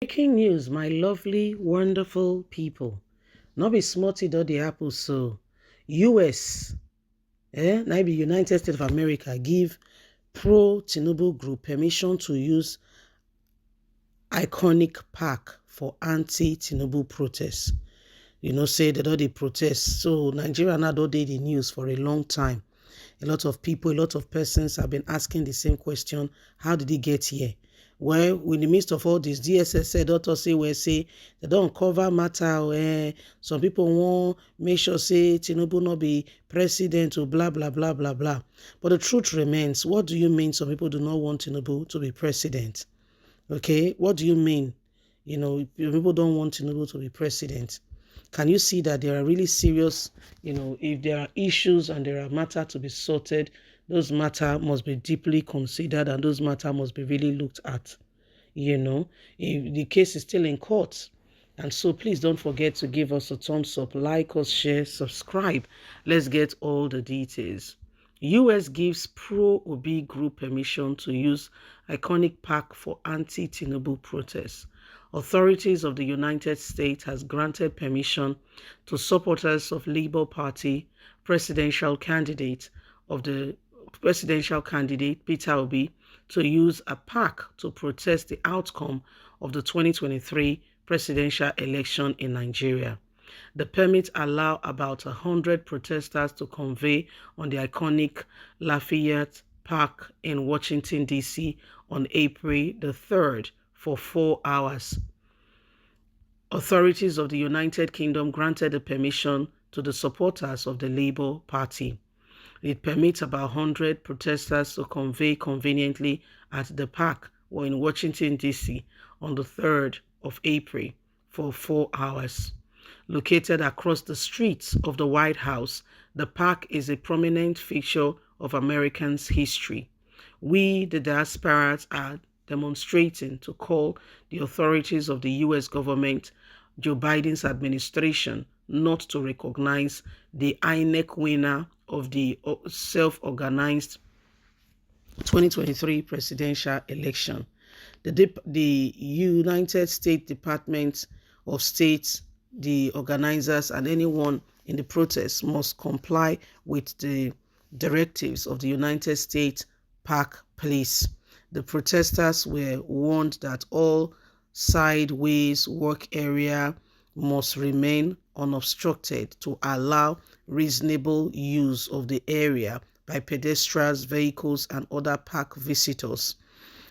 Breaking news, my lovely, wonderful people. Not be smarty dot the apple so. US, now be United States of America, give pro-Tinubu group permission to use iconic park for anti-Tinubu protests. Say they don't they protest. So Nigeria now don't the news for a long time. A lot of people, a lot of persons have been asking the same question. How did he get here? Well, in the midst of all this, DSS said, doctors say they don't cover matter. Some people want make sure say Tinubu not be president or blah, blah, blah, blah, blah. But the truth remains, what do you mean some people do not want Tinubu to be president? Okay, what do you mean? People don't want Tinubu to be president. Can you see that there are really serious, if there are issues and there are matter to be sorted, those matter must be deeply considered and those matter must be really looked at. If the case is still in court. And so please don't forget to give us a thumbs up, like us, share, subscribe. Let's get all the details. US gives pro-Obi group permission to use iconic park for anti-Tinubu protests. Authorities of the United States has granted permission to supporters of Labour Party presidential candidate Peter Obi to use a park to protest the outcome of the 2023 presidential election in Nigeria. The permit allows about 100 protesters to convey on the iconic Lafayette Park in Washington, D.C. on April the 3rd for 4 hours. Authorities of the United Kingdom granted the permission to the supporters of the Labour Party. It permits about 100 protesters to convey conveniently at the park or in Washington, D.C. on the 3rd of April for 4 hours. Located across the streets of the White House, the park is a prominent feature of Americans' history. We, the diasporas, are demonstrating to call the authorities of the U.S. government, Joe Biden's administration, not to recognize the INEC winner of the self-organized 2023 presidential election. The United States Department of State, the organizers, and anyone in the protest must comply with the directives of the United States Park Police. The protesters were warned that all sideways work area must remain unobstructed to allow reasonable use of the area by pedestrians, vehicles, and other park visitors.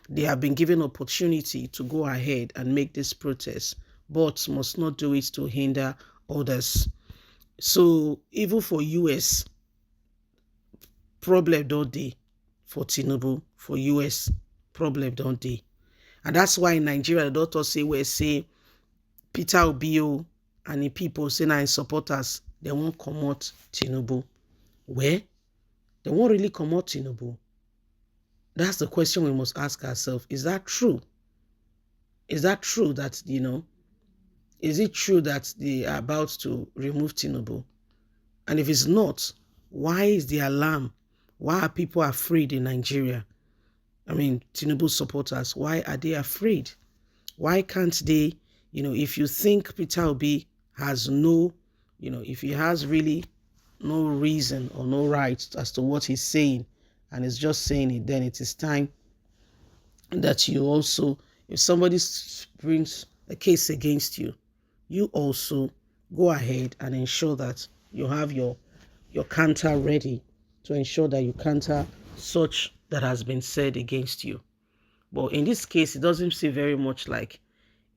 They have been given opportunity to go ahead and make this protest, but must not do it to hinder others. So even for US, problem don't they for Tinubu, for US, problem don't they. And that's why in Nigeria, the doctors say Peter Obi and the people say now in supporters, they won't come out Tinubu. Where? They won't really come out Tinubu. That's the question we must ask ourselves. Is that true? Is that true that, is it true that they are about to remove Tinubu? And if it's not, why is the alarm? Why are people afraid in Nigeria? Tinubu supporters, why are they afraid? Why can't they, if you think Peter Obi has no, if he has really no reason or no right as to what he's saying, and is just saying it, then it is time that you also, if somebody brings a case against you, you also go ahead and ensure that you have your counter ready to ensure that you counter such that has been said against you. But in this case, it doesn't seem very much like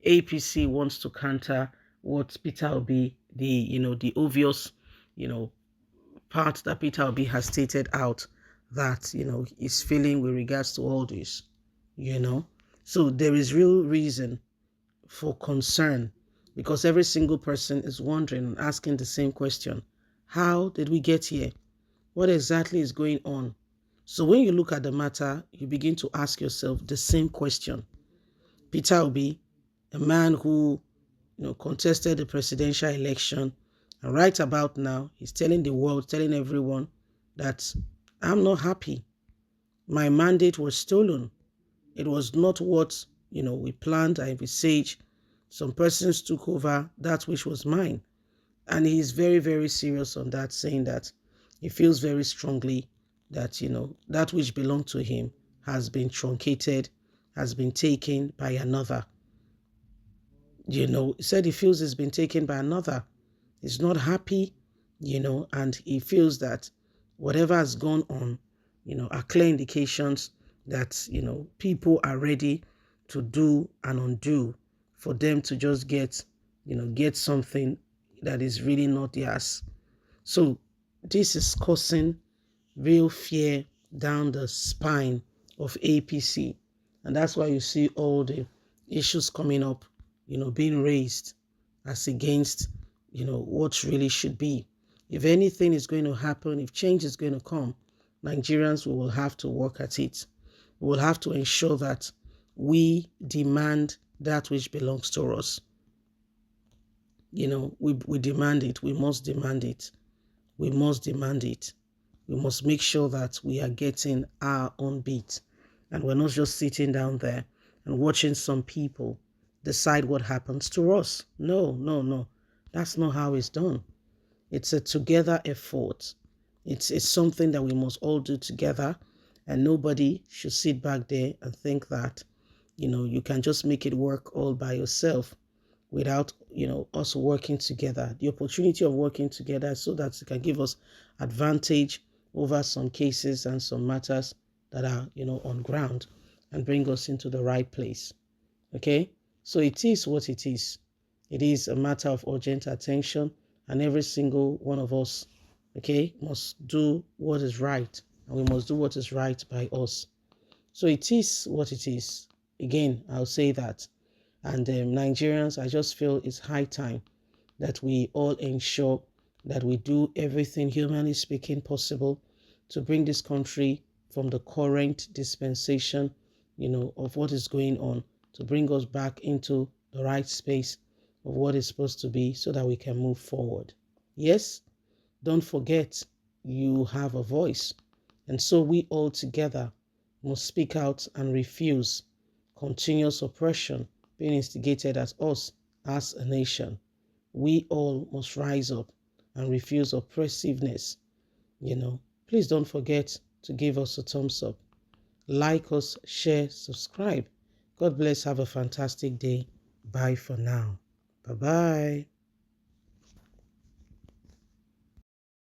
APC wants to counter what Peter Obi, the obvious, part that Peter Obi has stated out that, is feeling with regards to all this, So there is real reason for concern because every single person is wondering and asking the same question. How did we get here? What exactly is going on? So when you look at the matter, you begin to ask yourself the same question. Peter Obi, a man who, contested the presidential election, and right about now, he's telling the world, telling everyone that I'm not happy. My mandate was stolen. It was not what we planned, I envisaged, some persons took over that which was mine. And he's very, very serious on that, saying that he feels very strongly that, that which belonged to him has been truncated, has been taken by another. He said he feels it's been taken by another. He's not happy, and he feels that whatever has gone on, are clear indications that, people are ready to do and undo for them to just get something that is really not theirs. So this is causing real fear down the spine of APC. And that's why you see all the issues coming up, being raised as against, what really should be. If anything is going to happen, if change is going to come, Nigerians, we will have to work at it. We will have to ensure that we demand that which belongs to us. We demand it. We must demand it. We must demand it. We must make sure that we are getting our own beat. And we're not just sitting down there and watching some people decide what happens to us. No, no, no. That's not how it's done. It's a together effort. It's something that we must all do together. And nobody should sit back there and think that, you can just make it work all by yourself without, us working together. The opportunity of working together so that it can give us advantage over some cases and some matters that are, on ground and bring us into the right place. Okay? So it is what it is. It is a matter of urgent attention, and every single one of us, okay, must do what is right, and we must do what is right by us. So it is what it is. Again, I'll say that. And Nigerians, I just feel it's high time that we all ensure that we do everything humanly speaking possible to bring this country from the current dispensation, of what is going on, to bring us back into the right space of what is supposed to be so that we can move forward. Yes, don't forget you have a voice. And so we all together must speak out and refuse continuous oppression being instigated at us as a nation. We all must rise up and refuse oppressiveness. Please don't forget to give us a thumbs up. Like us, share, subscribe. God bless. Have a fantastic day. Bye for now. Bye-bye.